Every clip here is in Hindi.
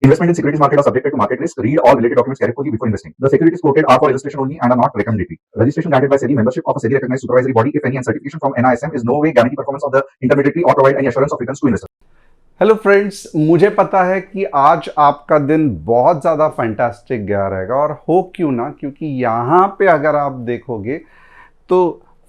Investment in securities market are subjected to market risk. Read all related documents carefully before investing. The securities quoted are for illustration only and are not recommendatory. Registration granted by SEBI. Membership of a SEBI recognized supervisory body, if any, and certification from NISM is no way guarantee performance of the intermediary or provide any assurance of returns to investors. Hello friends, मुझे पता है कि आज आपका दिन बहुत ज़्यादा फैंटास्टिक गया रहेगा और हो क्यों ना, क्योंकि यहाँ पे अगर आप देखोगे तो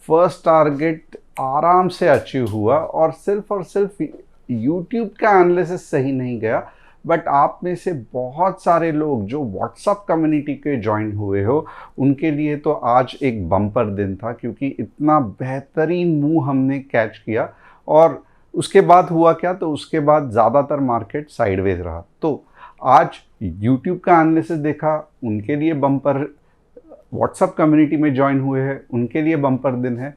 फर्स्ट टारगेट आराम से अचीव हुआ और सिर्फ यूट्यूब का एनालिसिस सही नहीं गया, बट आप में से बहुत सारे लोग जो व्हाट्सअप कम्युनिटी के ज्वाइन हुए हो उनके लिए तो आज एक बम्पर दिन था, क्योंकि इतना बेहतरीन मूव हमने कैच किया। और उसके बाद हुआ क्या, तो उसके बाद ज़्यादातर मार्केट साइडवेज रहा। तो आज यूट्यूब का एनालिसिस देखा, उनके लिए बम्पर, व्हाट्सएप कम्युनिटी में ज्वाइन हुए हैं उनके लिए बम्पर दिन है।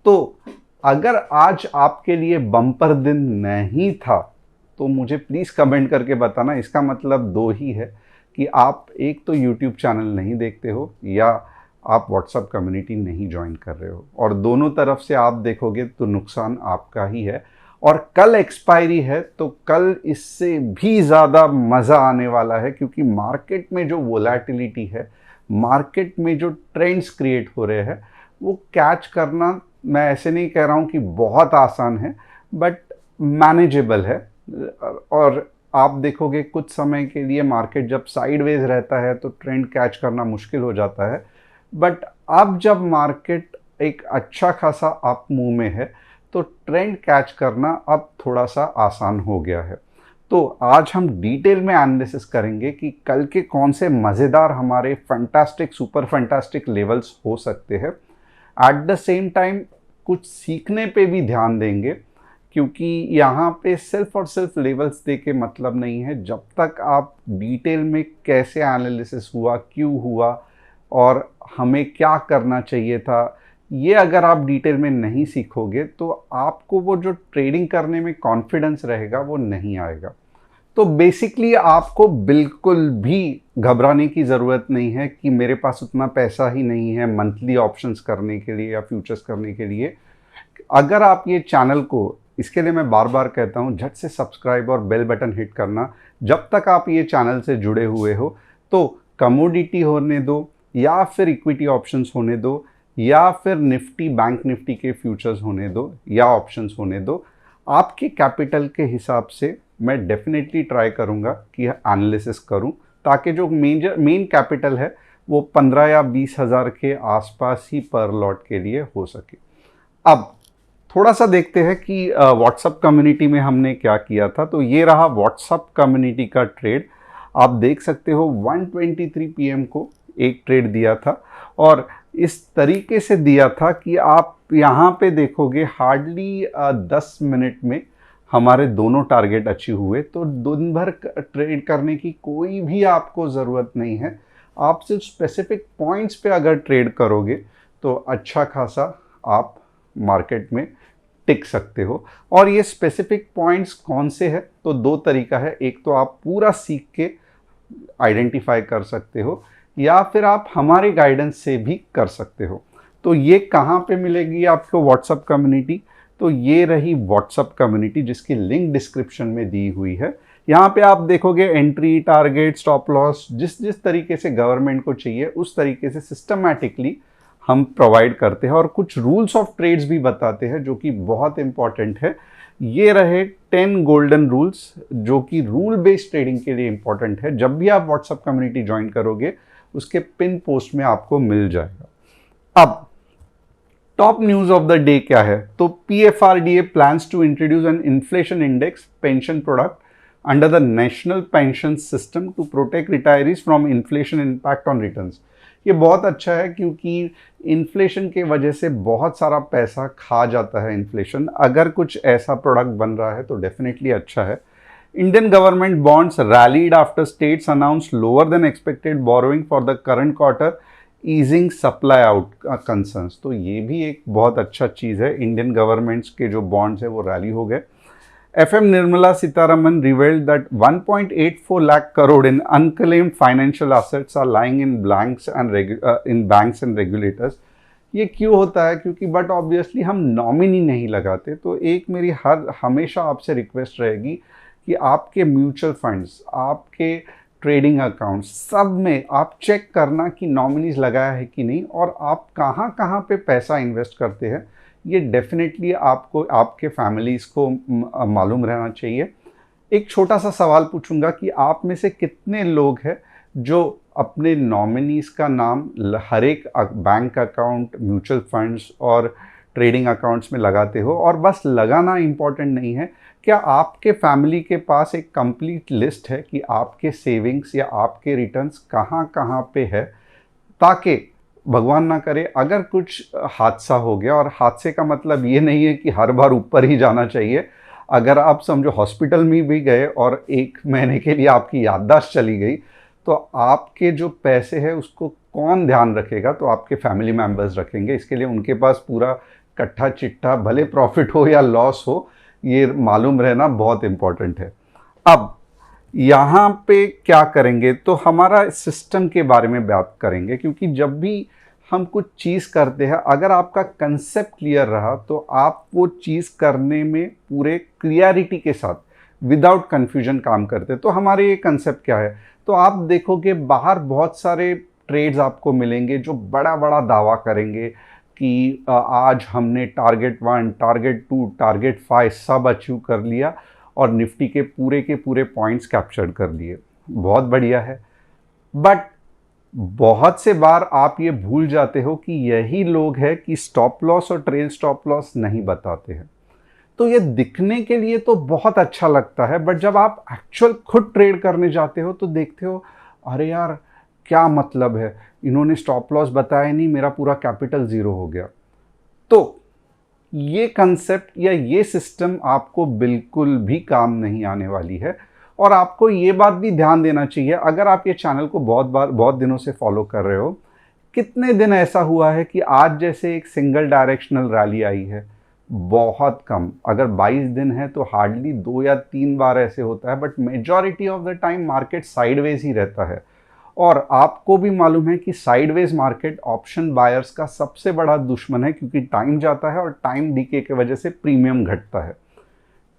तो अगर आज आपके लिए बम्पर दिन नहीं था तो मुझे प्लीज़ कमेंट करके बताना। इसका मतलब दो ही है कि आप एक तो यूट्यूब चैनल नहीं देखते हो या आप व्हाट्सएप कम्युनिटी नहीं ज्वाइन कर रहे हो, और दोनों तरफ से आप देखोगे तो नुकसान आपका ही है। और कल एक्सपायरी है तो कल इससे भी ज़्यादा मज़ा आने वाला है, क्योंकि मार्केट में जो वोलेटिलिटी है, मार्केट में जो ट्रेंड्स क्रिएट हो रहे हैं वो कैच करना, मैं ऐसे नहीं कह रहा हूँ कि बहुत आसान है, बट मैनेजेबल है। और आप देखोगे कुछ समय के लिए मार्केट जब साइडवेज रहता है तो ट्रेंड कैच करना मुश्किल हो जाता है, बट अब जब मार्केट एक अच्छा खासा अप मूव में है तो ट्रेंड कैच करना अब थोड़ा सा आसान हो गया है। तो आज हम डिटेल में एनालिसिस करेंगे कि कल के कौन से मज़ेदार हमारे फैंटास्टिक, सुपर फैंटास्टिक लेवल्स हो सकते हैं। एट द सेम टाइम कुछ सीखने पे भी ध्यान देंगे, क्योंकि यहाँ पे सिर्फ और सिर्फ लेवल्स दे के मतलब नहीं है। जब तक आप डिटेल में कैसे एनालिसिस हुआ, क्यों हुआ और हमें क्या करना चाहिए था, ये अगर आप डिटेल में नहीं सीखोगे तो आपको वो जो ट्रेडिंग करने में कॉन्फिडेंस रहेगा वो नहीं आएगा। तो बेसिकली आपको बिल्कुल भी घबराने की ज़रूरत नहीं है कि मेरे पास उतना पैसा ही नहीं है मंथली ऑप्शंस करने के लिए या फ्यूचर्स करने के लिए। अगर आप ये चैनल को, इसके लिए मैं बार बार कहता हूँ, झट से सब्सक्राइब और बेल बटन हिट करना। जब तक आप ये चैनल से जुड़े हुए हो तो कमोडिटी होने दो या फिर इक्विटी ऑप्शंस होने दो या फिर निफ्टी, बैंक निफ्टी के फ्यूचर्स होने दो या ऑप्शंस होने दो, आपके कैपिटल के हिसाब से मैं डेफिनेटली ट्राई करूँगा कि एनालिसिस करूँ, ताकि जो मेन कैपिटल है वो 15 या 20 हज़ार के आसपास ही पर लॉट के लिए हो सके। अब थोड़ा सा देखते हैं कि व्हाट्सएप कम्युनिटी में हमने क्या किया था। तो ये रहा व्हाट्सएप कम्युनिटी का ट्रेड। आप देख सकते हो 1:23 PM को एक ट्रेड दिया था, और इस तरीके से दिया था कि आप यहाँ पे देखोगे हार्डली 10 मिनट में हमारे दोनों टारगेट अचीव हुए। तो दिन भर ट्रेड करने की कोई भी आपको ज़रूरत नहीं है। आप सिर्फ स्पेसिफिक पॉइंट्स पे अगर ट्रेड करोगे तो अच्छा खासा आप मार्केट में टिक सकते हो। और ये स्पेसिफिक पॉइंट्स कौन से हैं, तो दो तरीका है। एक तो आप पूरा सीख के आइडेंटिफाई कर सकते हो, या फिर आप हमारे गाइडेंस से भी कर सकते हो। तो ये कहाँ पे मिलेगी आपको व्हाट्सएप कम्युनिटी, तो ये रही व्हाट्सएप कम्युनिटी जिसकी लिंक डिस्क्रिप्शन में दी हुई है। यहाँ पे आप देखोगे एंट्री, टारगेट, स्टॉप लॉस, जिस जिस तरीके से गवर्नमेंट को चाहिए उस तरीके से सिस्टमैटिकली हम प्रोवाइड करते हैं, और कुछ रूल्स ऑफ ट्रेड्स भी बताते हैं जो कि बहुत इंपॉर्टेंट है। ये रहे 10 गोल्डन रूल्स जो कि रूल बेस्ड ट्रेडिंग के लिए इंपॉर्टेंट है। जब भी आप व्हाट्सएप कम्युनिटी ज्वाइन करोगे उसके पिन पोस्ट में आपको मिल जाएगा। अब top news of the day क्या है, तो PFRDA plans to introduce an inflation index pension product under the National Pension System to protect retirees from inflation impact on returns. ये बहुत अच्छा है, क्योंकि इन्फ्लेशन के वजह से बहुत सारा पैसा खा जाता है इन्फ्लेशन। अगर कुछ ऐसा प्रोडक्ट बन रहा है तो डेफिनेटली अच्छा है। Indian government bonds rallied after states announced lower than expected borrowing for the current quarter, easing supply out concerns। तो ये भी एक बहुत अच्छा चीज़ है। इंडियन गवर्नमेंट्स के जो बॉन्ड्स है वो रैली हो गए। FM Nirmala Sitharaman revealed that 1.84 lakh crore in unclaimed financial assets are lying in banks and regulators। ये क्यों होता है, क्योंकि बट ऑब्वियसली हम नॉमिनी नहीं लगाते। तो एक मेरी हमेशा आपसे रिक्वेस्ट रहेगी कि आपके म्यूचुअल फंड्स, आपके ट्रेडिंग अकाउंट्स, सब में आप चेक करना कि नॉमिनीज लगाया है कि नहीं, और आप कहाँ कहाँ पे पैसा इन्वेस्ट करते हैं ये डेफिनेटली आपको, आपके फैमिलीज़ को मालूम रहना चाहिए। एक छोटा सा सवाल पूछूंगा कि आप में से कितने लोग हैं जो अपने नॉमिनीज़ का नाम हर एक बैंक अकाउंट, म्यूचुअल फंड्स और ट्रेडिंग अकाउंट्स में लगाते हो, और बस लगाना इम्पॉर्टेंट नहीं है, क्या आपके फैमिली के पास एक कंप्लीट लिस्ट है कि आपके सेविंग्स या आपके रिटर्न्स कहाँ कहाँ पे है, ताकि भगवान ना करे अगर कुछ हादसा हो गया, और हादसे का मतलब ये नहीं है कि हर बार ऊपर ही जाना चाहिए, अगर आप समझो हॉस्पिटल में भी गए और 1 महीने के लिए आपकी याददाश्त चली गई, तो आपके जो पैसे हैं उसको कौन ध्यान रखेगा? तो आपके फैमिली मेम्बर्स रखेंगे। इसके लिए उनके पास पूरा कट्ठा चिट्ठा, भले प्रॉफिट हो या लॉस हो, ये मालूम रहना बहुत इम्पोर्टेंट है। अब यहाँ पे क्या करेंगे, तो हमारा सिस्टम के बारे में बात करेंगे, क्योंकि जब भी हम कुछ चीज़ करते हैं, अगर आपका कंसेप्ट क्लियर रहा तो आप वो चीज़ करने में पूरे क्लियरिटी के साथ, विदाउट कन्फ्यूजन काम करते हैं। तो हमारे ये कंसेप्ट क्या है, तो आप देखोगे बाहर बहुत सारे ट्रेड्स आपको मिलेंगे जो बड़ा बड़ा दावा करेंगे कि आज हमने टारगेट 1, टारगेट 2, टारगेट 5 सब अचीव कर लिया और निफ्टी के पूरे पॉइंट्स कैप्चर कर लिए। बहुत बढ़िया है, बट बहुत से बार आप ये भूल जाते हो कि यही लोग हैं कि स्टॉप लॉस और ट्रेल स्टॉप लॉस नहीं बताते हैं। तो ये दिखने के लिए तो बहुत अच्छा लगता है, बट जब आप एक्चुअल खुद ट्रेड करने जाते हो तो देखते हो, अरे यार क्या मतलब है, इन्होंने स्टॉप लॉस बताया नहीं, मेरा पूरा कैपिटल ज़ीरो हो गया। तो ये कंसेप्ट या ये सिस्टम आपको बिल्कुल भी काम नहीं आने वाली है। और आपको ये बात भी ध्यान देना चाहिए, अगर आप ये चैनल को बहुत दिनों से फॉलो कर रहे हो, कितने दिन ऐसा हुआ है कि आज जैसे एक सिंगल डायरेक्शनल रैली आई है? बहुत कम। अगर 22 दिन है तो हार्डली 2 या 3 बार ऐसे होता है, but majority of the time market sideways ही रहता है। और आपको भी मालूम है कि साइडवेज मार्केट ऑप्शन बायर्स का सबसे बड़ा दुश्मन है, क्योंकि टाइम जाता है और टाइम डीके की वजह से प्रीमियम घटता है।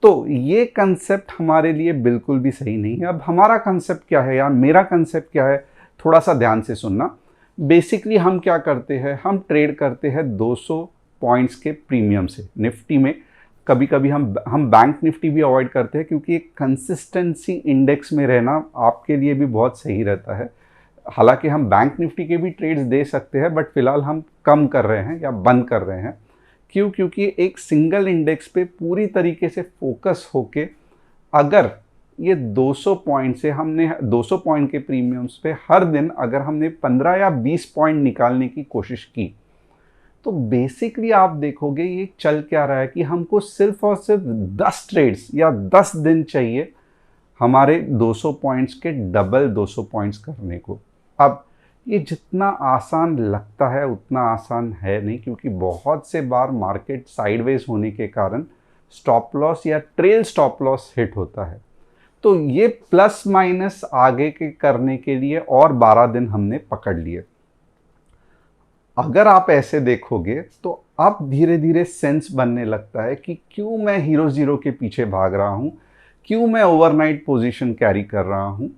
तो ये कंसेप्ट हमारे लिए बिल्कुल भी सही नहीं है। अब हमारा कंसेप्ट क्या है, या मेरा कंसेप्ट क्या है, थोड़ा सा ध्यान से सुनना। बेसिकली हम क्या करते हैं, हम ट्रेड करते हैं 200 पॉइंट्स के प्रीमियम से निफ्टी में। कभी कभी हम बैंक निफ्टी भी अवॉइड करते हैं, क्योंकि एक कंसिस्टेंसी इंडेक्स में रहना आपके लिए भी बहुत सही रहता है। हालांकि हम बैंक निफ्टी के भी ट्रेड्स दे सकते हैं, बट फिलहाल हम कम कर रहे हैं या बंद कर रहे हैं। क्यों? क्योंकि एक सिंगल इंडेक्स पे पूरी तरीके से फोकस होके, अगर ये 200 पॉइंट से हमने 200 पॉइंट के प्रीमियम्स पे हर दिन अगर हमने 15 या 20 पॉइंट निकालने की कोशिश की, तो बेसिकली आप देखोगे ये चल क्या रहा है कि हमको सिर्फ और सिर्फ 10 ट्रेड्स या 10 दिन चाहिए हमारे 200 पॉइंट्स के डबल 200 पॉइंट्स करने को। अब ये जितना आसान लगता है उतना आसान है नहीं, क्योंकि बहुत से बार मार्केट साइडवेज होने के कारण स्टॉप लॉस या ट्रेल स्टॉप लॉस हिट होता है। तो ये प्लस माइनस आगे के करने के लिए और 12 दिन हमने पकड़ लिए। अगर आप ऐसे देखोगे तो अब धीरे धीरे सेंस बनने लगता है कि क्यों मैं हीरो जीरो के पीछे भाग रहा हूँ, क्यों मैं ओवरनाइट पोजीशन कैरी कर रहा हूँ,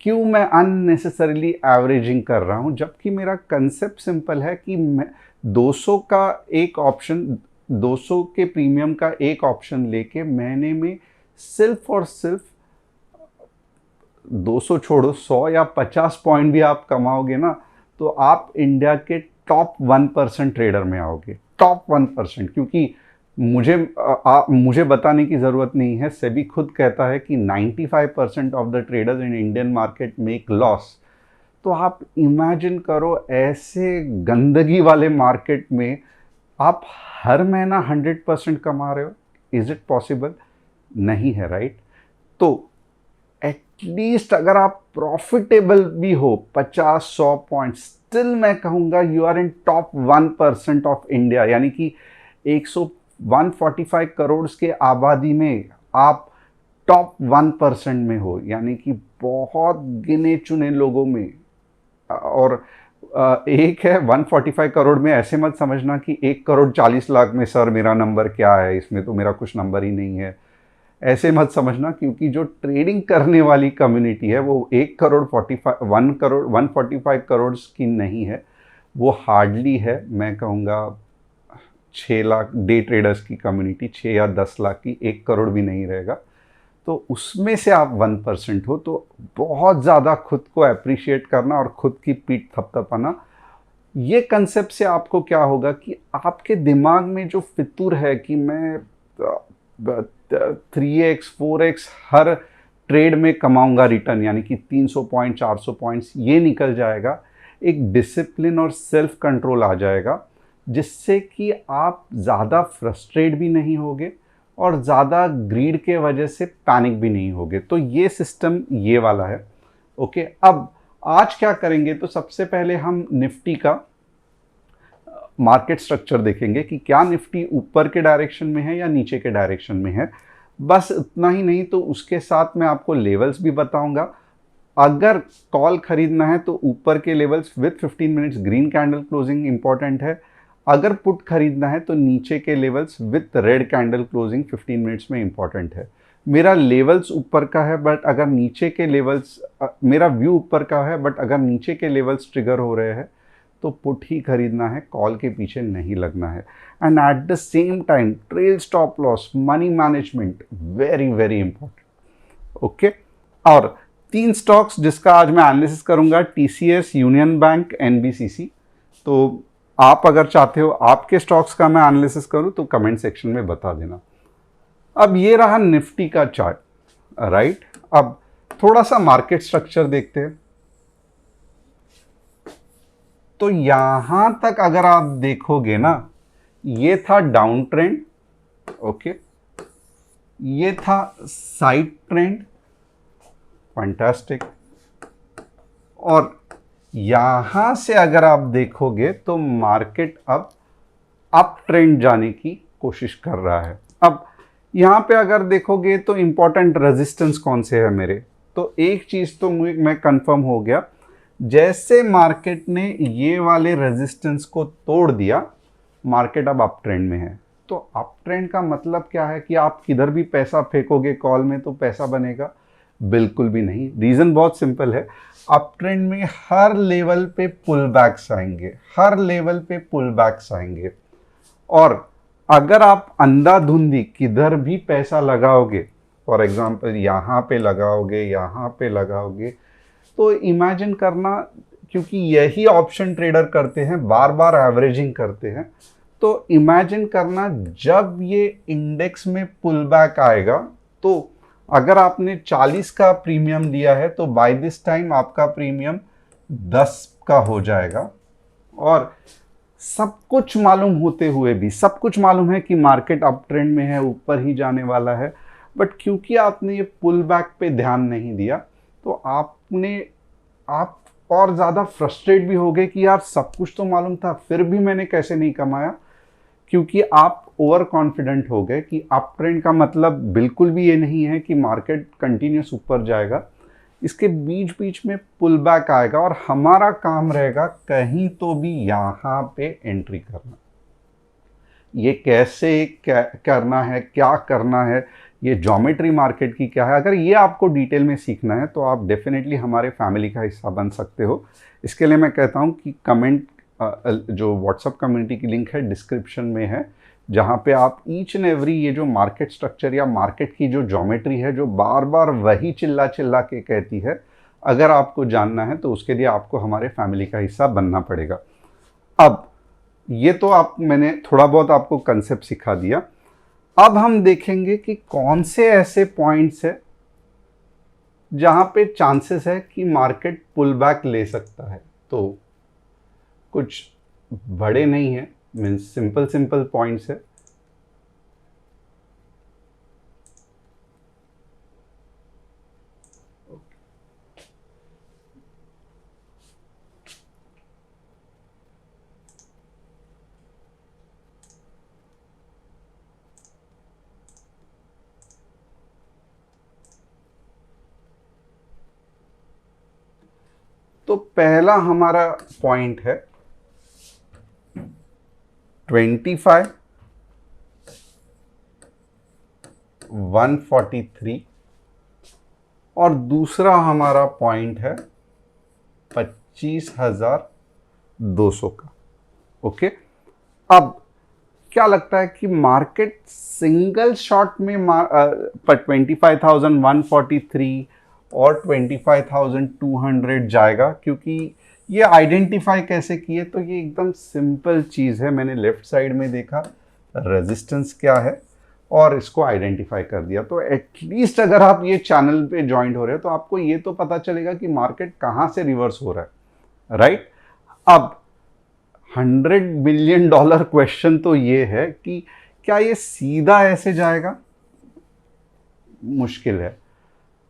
क्यों मैं अननेसेसरीली एवरेजिंग कर रहा हूँ, जबकि मेरा कंसेप्ट सिंपल है कि मैं 200 का एक ऑप्शन, 200 के प्रीमियम का एक ऑप्शन लेके महीने में सिर्फ और सिर्फ 200 छोड़ो 100 या 50 पॉइंट भी आप कमाओगे ना, तो आप इंडिया के टॉप 1% ट्रेडर में आओगे। टॉप 1%, क्योंकि मुझे बताने की ज़रूरत नहीं है, सेबी खुद कहता है कि 95% of the traders in Indian market make loss. तो आप इमेजिन करो, ऐसे गंदगी वाले मार्केट में आप हर महीना 100% कमा रहे हो। Is it possible? नहीं है, राइट? तो एटलीस्ट अगर आप प्रॉफिटेबल भी हो 50-100 पॉइंट, स्टिल मैं कहूँगा you are in top 1% of India. यानी कि 145 करोड़ के आबादी में आप टॉप 1% में हो, यानी कि बहुत गिने चुने लोगों में। और एक है 145 करोड़ में, ऐसे मत समझना कि 1 करोड़ 40 लाख में सर मेरा नंबर क्या है, इसमें तो मेरा कुछ नंबर ही नहीं है। ऐसे मत समझना, क्योंकि जो ट्रेडिंग करने वाली कम्युनिटी है वो 1 करोड़ की नहीं है, वो हार्डली है, मैं कहूँगा 6 लाख डे ट्रेडर्स की कम्युनिटी, 6 या 10 लाख की, 1 करोड़ भी नहीं रहेगा। तो उसमें से आप 1% हो, तो बहुत ज़्यादा खुद को अप्रिशिएट करना और खुद की पीठ थपथपाना, ये कंसेप्ट से आपको क्या होगा कि आपके दिमाग में जो फितूर है कि मैं 3x 4x हर ट्रेड में कमाऊंगा रिटर्न, यानी कि 300 पॉइंट 400 पॉइंट्स, ये निकल जाएगा। एक डिसिप्लिन और सेल्फ कंट्रोल आ जाएगा, जिससे कि आप ज़्यादा फ्रस्ट्रेट भी नहीं होगे और ज़्यादा ग्रीड के वजह से पैनिक भी नहीं होगे। तो ये सिस्टम ये वाला है। ओके, अब आज क्या करेंगे, तो सबसे पहले हम निफ्टी का मार्केट स्ट्रक्चर देखेंगे कि क्या निफ्टी ऊपर के डायरेक्शन में है या नीचे के डायरेक्शन में है। बस इतना ही नहीं, तो उसके साथ मैं आपको लेवल्स भी बताऊंगा। अगर कॉल खरीदना है तो ऊपर के levels with 15 minutes green candle closing important है। अगर पुट खरीदना है तो नीचे के levels with red candle closing 15 minutes में इंपॉर्टेंट है। मेरा लेवल्स ऊपर का है, बट अगर नीचे के लेवल्स, मेरा व्यू ऊपर का है, बट अगर नीचे के लेवल्स ट्रिगर हो रहे हैं तो पुट ही खरीदना है, कॉल के पीछे नहीं लगना है। And at the same time trail stop loss, money management, very very important. Okay, और 3 स्टॉक्स जिसका आज मैं एनालिसिस करूंगा, टीसीएस, यूनियन बैंक, एनबीसीसी। तो आप अगर चाहते हो आपके स्टॉक्स का मैं एनालिसिस करूं तो कमेंट सेक्शन में बता देना। अब ये रहा निफ्टी का चार्ट, राइट। अब थोड़ा सा मार्केट स्ट्रक्चर देखते हैं। तो यहां तक अगर आप देखोगे ना, ये था डाउन ट्रेंड, ओके, ये था साइड ट्रेंड, फैंटास्टिक, और यहां से अगर आप देखोगे तो मार्केट अब अप ट्रेंड जाने की कोशिश कर रहा है। अब यहां पे अगर देखोगे तो इंपॉर्टेंट रेजिस्टेंस कौन से है मेरे, तो एक चीज तो मैं कंफर्म हो गया, जैसे मार्केट ने ये वाले रेजिस्टेंस को तोड़ दिया, मार्केट अब अप ट्रेंड में है। तो अप ट्रेंड का मतलब क्या है कि आप किधर भी पैसा फेंकोगे कॉल में तो पैसा बनेगा? बिल्कुल भी नहीं। रीजन बहुत सिंपल है, अप ट्रेंड में हर लेवल पे पुल बैक्स आएंगे, हर लेवल पे पुल बैक्स आएंगे। और अगर आप अंधाधुंधी किधर भी पैसा लगाओगे, फॉर एग्जांपल यहाँ पे लगाओगे, यहाँ पे लगाओगे, तो इमेजिन करना, क्योंकि यही ऑप्शन ट्रेडर करते हैं, बार बार एवरेजिंग करते हैं, तो इमेजिन करना जब ये इंडेक्स में पुल बैक आएगा, तो अगर आपने 40 का प्रीमियम लिया है तो बाय दिस टाइम आपका प्रीमियम 10 का हो जाएगा। और सब कुछ मालूम होते हुए भी, सब कुछ मालूम है कि मार्केट अप ट्रेंड में है, ऊपर ही जाने वाला है, बट क्योंकि आपने ये पुल बैक पे ध्यान नहीं दिया तो आप और ज़्यादा फ्रस्ट्रेट भी हो गए कि यार सब कुछ तो मालूम था, फिर भी मैंने कैसे नहीं कमाया, क्योंकि आप ओवर कॉन्फिडेंट हो गए कि अप ट्रेंड का मतलब बिल्कुल भी ये नहीं है कि मार्केट कंटिन्यूस ऊपर जाएगा, इसके बीच बीच में पुल बैक आएगा और हमारा काम रहेगा कहीं तो भी यहाँ पे एंट्री करना। ये कैसे करना है, क्या करना है, ये ज्योमेट्री मार्केट की क्या है, अगर ये आपको डिटेल में सीखना है तो आप डेफिनेटली हमारे फैमिली का हिस्सा बन सकते हो। इसके लिए मैं कहता हूँ कि कमेंट, जो व्हाट्सएप कम्युनिटी की लिंक है डिस्क्रिप्शन में है, जहाँ पे आप ईच एंड एवरी ये जो मार्केट स्ट्रक्चर या मार्केट की जो ज्योमेट्री है, जो बार बार वही चिल्ला चिल्ला के कहती है, अगर आपको जानना है तो उसके लिए आपको हमारे फैमिली का हिस्सा बनना पड़ेगा। अब ये तो मैंने थोड़ा बहुत आपको कंसेप्ट सिखा दिया। अब हम देखेंगे कि कौन से ऐसे पॉइंट्स है जहां पे चांसेस है कि मार्केट पुल बैक ले सकता है। तो कुछ बड़े नहीं है, मीन्स सिंपल पॉइंट्स है। तो पहला हमारा पॉइंट है 25, 143 और दूसरा हमारा पॉइंट है 25,200 का। ओके, अब क्या लगता है कि मार्केट सिंगल शॉट में 25,143 और 25,200 जाएगा? क्योंकि ये आइडेंटिफाई कैसे किए, तो ये एकदम सिंपल चीज़ है। मैंने लेफ्ट साइड में देखा रेजिस्टेंस क्या है और इसको आइडेंटिफाई कर दिया। तो एटलीस्ट अगर आप ये चैनल पे ज्वाइंट हो रहे हो तो आपको ये तो पता चलेगा कि मार्केट कहाँ से रिवर्स हो रहा है, राइट? अब $100 बिलियन क्वेश्चन तो ये है कि क्या ये सीधा ऐसे जाएगा? मुश्किल है,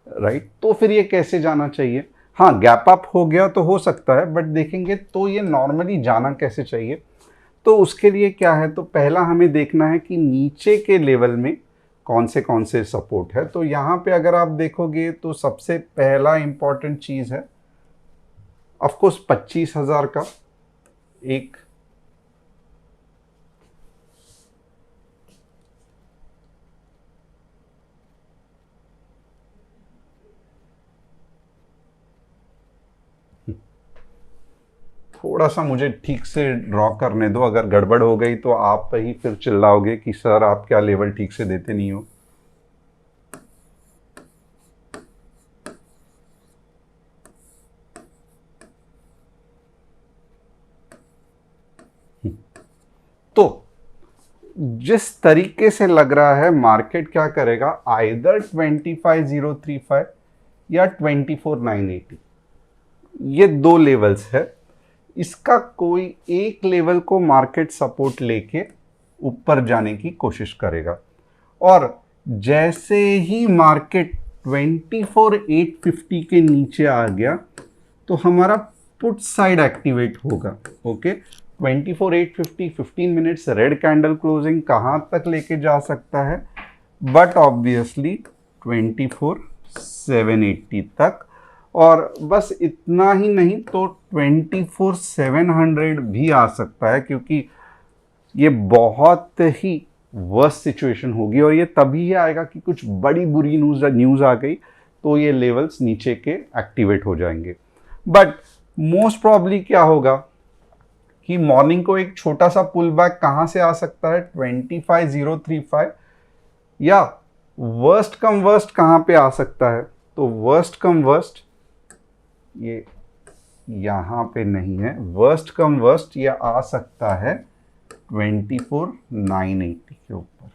राइट? तो फिर ये कैसे जाना चाहिए? हाँ, गैप अप हो गया तो हो सकता है, बट देखेंगे तो ये नॉर्मली जाना कैसे चाहिए। तो उसके लिए क्या है, तो पहला हमें देखना है कि नीचे के लेवल में कौन से सपोर्ट है। तो यहाँ पे अगर आप देखोगे तो सबसे पहला इंपॉर्टेंट चीज़ है ऑफकोर्स 25,000 का एक थोड़ा सा मुझे ठीक से ड्रॉ करने दो, अगर गड़बड़ हो गई तो आप ही फिर चिल्लाओगे कि सर आप क्या लेवल ठीक से देते नहीं हो। तो जिस तरीके से लग रहा है मार्केट क्या करेगा, आइदर 25,035 या 24,980, ये दो लेवल्स है। इसका कोई एक लेवल को मार्केट सपोर्ट लेके ऊपर जाने की कोशिश करेगा और जैसे ही मार्केट 24,850 के नीचे आ गया तो हमारा पुट साइड एक्टिवेट होगा। Okay, 24,850 15 minutes red candle closing कहाँ तक लेके जा सकता है, बट ऑब्वियसली 24,780 तक। और बस इतना ही नहीं तो 24,700 भी आ सकता है, क्योंकि ये बहुत ही वर्स्ट सिचुएशन होगी और ये तभी ही आएगा कि कुछ बड़ी बुरी न्यूज़ आ गई तो ये लेवल्स नीचे के एक्टिवेट हो जाएंगे। बट मोस्ट प्रॉब्ली क्या होगा कि मॉर्निंग को एक छोटा सा पुल बैक कहाँ से आ सकता है, 25,035, या वर्स्ट कम वर्स्ट कहाँ पे आ सकता है, तो वर्स्ट कम वर्स्ट ये यहाँ पे नहीं है, वर्स्ट कम वर्स्ट ये आ सकता है 24,980 के ऊपर।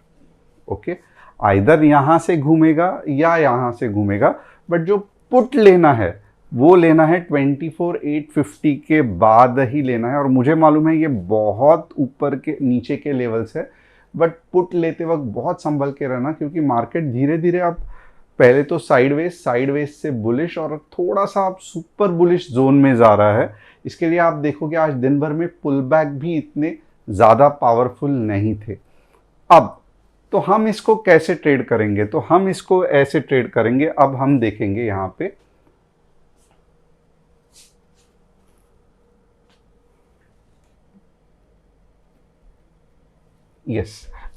ओके, आइदर यहाँ से घूमेगा या यहाँ से घूमेगा, बट जो पुट लेना है वो लेना है 24,850 के बाद ही लेना है। और मुझे मालूम है ये बहुत ऊपर के नीचे के लेवल्स है, बट पुट लेते वक्त बहुत संभल के रहना, क्योंकि मार्केट धीरे धीरे अब पहले तो साइडवेज से बुलिश और थोड़ा सा आप सुपर बुलिश जोन में जा रहा है। इसके लिए आप देखोगे आज दिन भर में पुल बैक भी इतने ज़्यादा पावरफुल नहीं थे। अब तो हम इसको कैसे ट्रेड करेंगे, तो हम इसको ऐसे ट्रेड करेंगे। अब हम देखेंगे यहाँ पे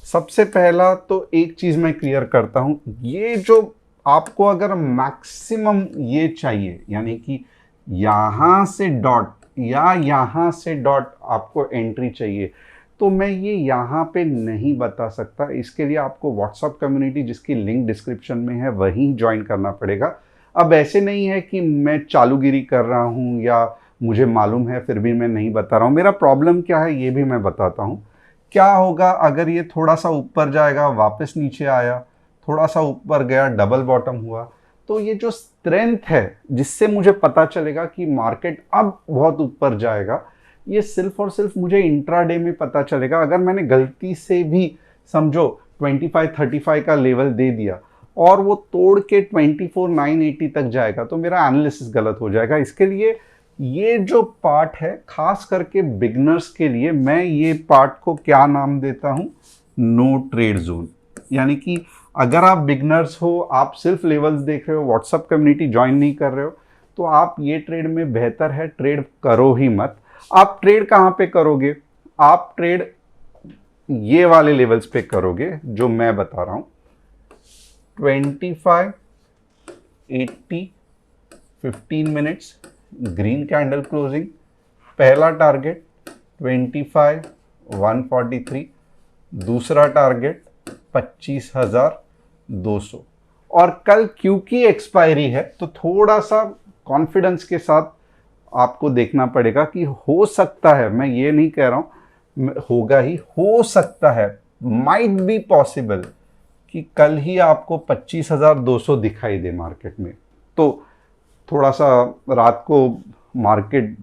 सबसे पहला तो एक चीज मैं क्लियर करता हूं, ये जो आपको अगर मैक्सिमम ये चाहिए, यानी कि यहां से डॉट या यहां से डॉट आपको एंट्री चाहिए, तो मैं ये यहाँ पे नहीं बता सकता। इसके लिए आपको व्हाट्सएप कम्युनिटी जिसकी लिंक डिस्क्रिप्शन में है वहीं ज्वाइन करना पड़ेगा। अब ऐसे नहीं है कि मैं चालूगिरी कर रहा हूँ या मुझे मालूम है फिर भी मैं नहीं बता रहा हूँ। मेरा प्रॉब्लम क्या है ये भी मैं बताता हूँ। क्या होगा अगर ये थोड़ा सा ऊपर जाएगा, वापस नीचे आया, थोड़ा सा ऊपर गया, डबल बॉटम हुआ, तो ये जो स्ट्रेंथ है जिससे मुझे पता चलेगा कि मार्केट अब बहुत ऊपर जाएगा, ये सिर्फ और सिर्फ मुझे इंट्राडे में पता चलेगा। अगर मैंने गलती से भी समझो 25-35 का लेवल दे दिया और वो तोड़ के 24,980 तक जाएगा तो मेरा एनालिसिस गलत हो जाएगा। इसके लिए ये जो पार्ट है खास करके बिगनर्स के लिए, मैं ये पार्ट को क्या नाम देता हूँ, नो ट्रेड जोन। यानी कि अगर आप बिगनर्स हो, आप सिर्फ लेवल्स देख रहे हो, व्हाट्सएप कम्युनिटी ज्वाइन नहीं कर रहे हो, तो आप ये ट्रेड में बेहतर है ट्रेड करो ही मत। आप ट्रेड कहाँ पे करोगे, आप ट्रेड ये वाले लेवल्स पे करोगे जो मैं बता रहा हूँ। 25, 80, 15 मिनट्स ग्रीन कैंडल क्लोजिंग। पहला टारगेट 25, 143, दूसरा टारगेट 25,200। और कल क्योंकि एक्सपायरी है तो थोड़ा सा कॉन्फिडेंस के साथ आपको देखना पड़ेगा कि हो सकता है, मैं ये नहीं कह रहा हूं होगा ही, हो सकता है, माइट बी पॉसिबल कि कल ही आपको 25,200 दिखाई दे मार्केट में। तो थोड़ा सा रात को मार्केट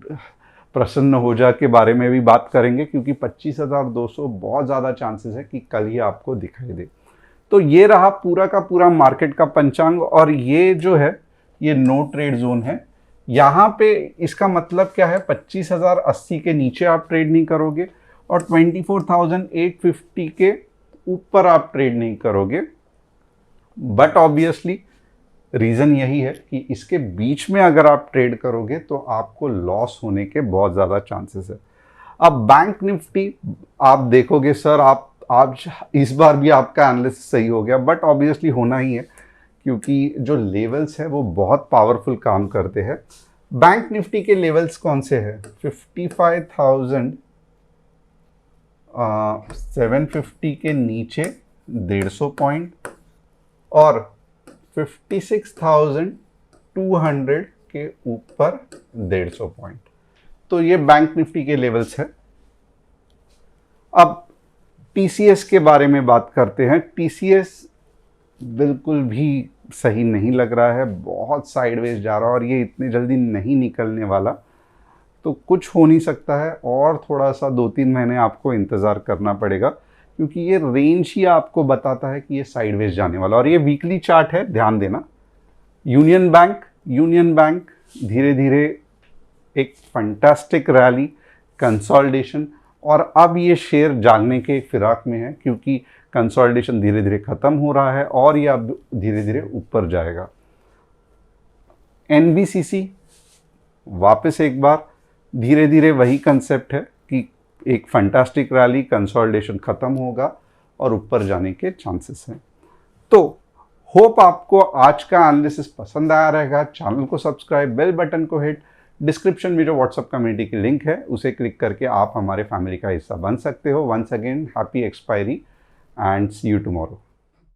प्रसन्न हो जा के बारे में भी बात करेंगे, क्योंकि 25,200 बहुत ज़्यादा चांसेस है कि कल ही आपको दिखाई दे। तो ये रहा पूरा का पूरा मार्केट का पंचांग। और ये जो है ये नो ट्रेड जोन है। यहाँ पे इसका मतलब क्या है, 25,080 के नीचे आप ट्रेड नहीं करोगे और 24,850 के ऊपर आप ट्रेड नहीं करोगे। बट ऑब्वियसली रीज़न यही है कि इसके बीच में अगर आप ट्रेड करोगे तो आपको लॉस होने के बहुत ज़्यादा चांसेस है। अब बैंक निफ्टी आप देखोगे सर, आप आज इस बार भी आपका एनालिसिस सही हो गया, बट ऑब्वियसली होना ही है क्योंकि जो लेवल्स है वो बहुत पावरफुल काम करते हैं। बैंक निफ्टी के लेवल्स कौन से हैं? 55,750 के नीचे 150 पॉइंट और 56,200 के ऊपर 150 पॉइंट। तो ये बैंक निफ्टी के लेवल्स है। अब टीसीएस के बारे में बात करते हैं। टीसीएस बिल्कुल भी सही नहीं लग रहा है, बहुत साइडवेज जा रहा है और ये इतनी जल्दी नहीं निकलने वाला। तो कुछ हो नहीं सकता है और थोड़ा सा 2-3 महीने आपको इंतज़ार करना पड़ेगा, क्योंकि ये रेंज ही आपको बताता है कि ये साइडवेज जाने वाला। और ये वीकली चार्ट है, ध्यान देना। यूनियन बैंक धीरे धीरे एक फंटास्टिक रैली, कंसोलिडेशन, और अब ये शेयर जागने के फिराक में है क्योंकि कंसोलिडेशन धीरे धीरे ख़त्म हो रहा है और ये अब धीरे धीरे ऊपर जाएगा। एनबीसीसी वापस एक बार धीरे धीरे वही कंसेप्ट है कि एक फंटास्टिक रैली, कंसोलिडेशन ख़त्म होगा और ऊपर जाने के चांसेस हैं। तो होप आपको आज का एनालिसिस पसंद आया रहेगा। चैनल को सब्सक्राइब, बेल बटन को हिट, डिस्क्रिप्शन में जो व्हाट्सएप कम्युनिटी की लिंक है उसे क्लिक करके आप हमारे फैमिली का हिस्सा बन सकते हो। Once again happy expiry and see you tomorrow.